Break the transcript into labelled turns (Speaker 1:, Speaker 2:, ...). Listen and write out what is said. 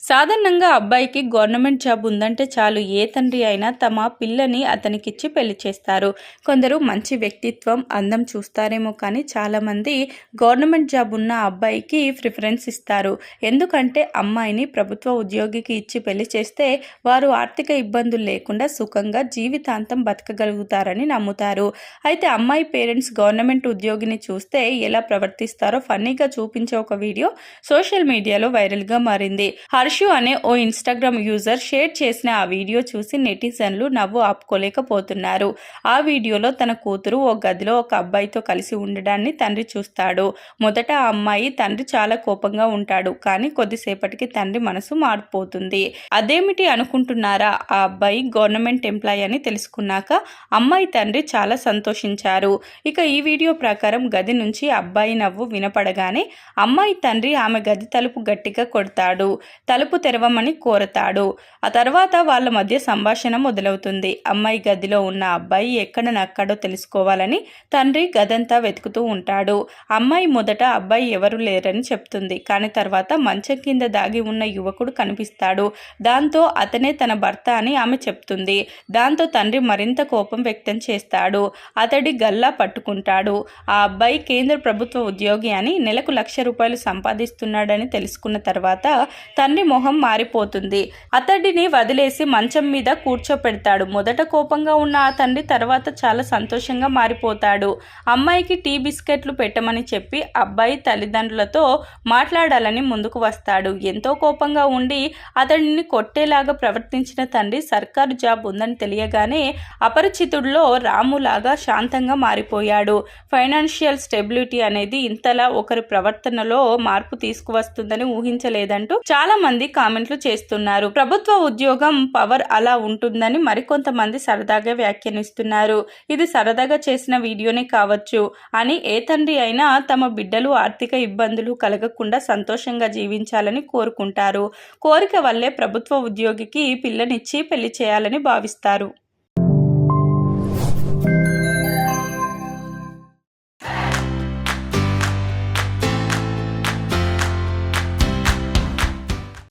Speaker 1: సాధారణంగా అబ్బాయికి government job ఉందంటే చాలు ఏ తండ్రి అయినా తమ పిల్లని అతనికిచ్చి పెళ్లి చేస్తారు. కొందరు మంచి వ్యక్తిత్వం, అందం చూస్తారేమో కానీ చాలామంది గవర్నమెంట్ జాబ్ ఉన్న అబ్బాయికి ప్రిఫరెన్స్ ఇస్తారు. ఎందుకంటే అమ్మాయిని ప్రభుత్వ ఉద్యోగికి ఇచ్చి పెళ్లి చేస్తే వారు ఆర్థిక ఇబ్బందులు లేకుండా సుఖంగా జీవితాంతం బతకగలుగుతారని నమ్ముతారు. అయితే అమ్మాయి పేరెంట్స్ గవర్నమెంట్ ఉద్యోగిని చూస్తే ఎలా ప్రవర్తిస్తారో ఫన్నీగా చూపించే ఒక వీడియో సోషల్ మీడియాలో వైరల్గా మారింది. హర్షు అనే ఓ ఇన్స్టాగ్రామ్ యూజర్ షేర్ చేసిన ఆ వీడియో చూసి నెటిజన్లు నవ్వు ఆపుకోలేకపోతున్నారు. ఆ వీడియోలో తన కూతురు ఓ గదిలో ఒక అబ్బాయితో కలిసి ఉండడాన్ని తండ్రి చూస్తాడు. మొదట ఆ అమ్మాయి తండ్రి చాలా కోపంగా ఉంటాడు, కానీ కొద్దిసేపటికి తండ్రి మనసు మారిపోతుంది. అదేమిటి అనుకుంటున్నారా? ఆ అబ్బాయి గవర్నమెంట్ ఎంప్లాయీ అని తెలుసుకున్నాక అమ్మాయి తండ్రి చాలా సంతోషించారు. ఇక ఈ వీడియో ప్రకారం గది నుంచి అబ్బాయి నవ్వు వినపడగానే అమ్మాయి తండ్రి ఆమె గది తలుపు గట్టిగా కొడతాడు. తలుపు తెరవమని కోరతాడు. ఆ తర్వాత వాళ్ళ మధ్య సంభాషణ మొదలవుతుంది. అమ్మాయి గదిలో ఉన్న అబ్బాయి ఎక్కడ నక్కాడో తెలుసుకోవాలని తండ్రి గదంతా వెతుకుతూ ఉంటాడు. అమ్మాయి మొదట అబ్బాయి ఎవరు లేరని చెప్తుంది, కానీ తర్వాత మంచం కింద దాగి ఉన్న యువకుడు కనిపిస్తాడు. దాంతో అతనే తన భర్త అని ఆమె చెప్తుంది. దాంతో తండ్రి మరింత కోపం వ్యక్తం చేస్తాడు. అతడి గల్లా పట్టుకుంటాడు. ఆ అబ్బాయి కేంద్ర ప్రభుత్వ ఉద్యోగి అని, నెలకు ₹1,00,000 సంపాదిస్తున్నాడని తెలుసుకున్న తర్వాత తండ్రి మొహం మారిపోతుంది. అతడిని వదిలేసి మంచం మీద కూర్చోపెడతాడు. మొదట కోపంగా ఉన్న ఆ తండ్రి తర్వాత చాలా సంతోషంగా మారిపోతాడు. అమ్మాయికి టీ బిస్కెట్లు పెట్టమని చెప్పి అబ్బాయి తల్లిదండ్రులతో మాట్లాడాలని ముందుకు వస్తాడు. ఎంతో కోపంగా ఉండి అతడిని కొట్టేలాగా ప్రవర్తించిన తండ్రి సర్కారు జాబ్ ఉందని తెలియగానే అపరిచితుడిలో రాములాగా శాంతంగా మారిపోయాడు. ఫైనాన్షియల్ స్టెబిలిటీ అనేది ఇంతలా ఒకరి ప్రవర్తనలో మార్పు తీసుకువస్తుందని ఊహించలేదంటూ చాలా మంది కామెంట్లు చేస్తున్నారు. ప్రభుత్వ ఉద్యోగం పవర్ అలా ఉంటుందని మరికొంతమంది సరదాగా వ్యాఖ్యానిస్తున్నారు. ఇది సరదాగా చేసిన వీడియోనే కావచ్చు అని ఏ తండ్రి అయినా తమ బిడ్డలు ఆర్థిక ఇబ్బందులు కలగకుండా సంతోషంగా జీవించాలని కోరుకుంటారు. కోరిక వల్లే ప్రభుత్వ ఉద్యోగికి పిల్లనిచ్చి పెళ్లి చేయాలని భావిస్తారు.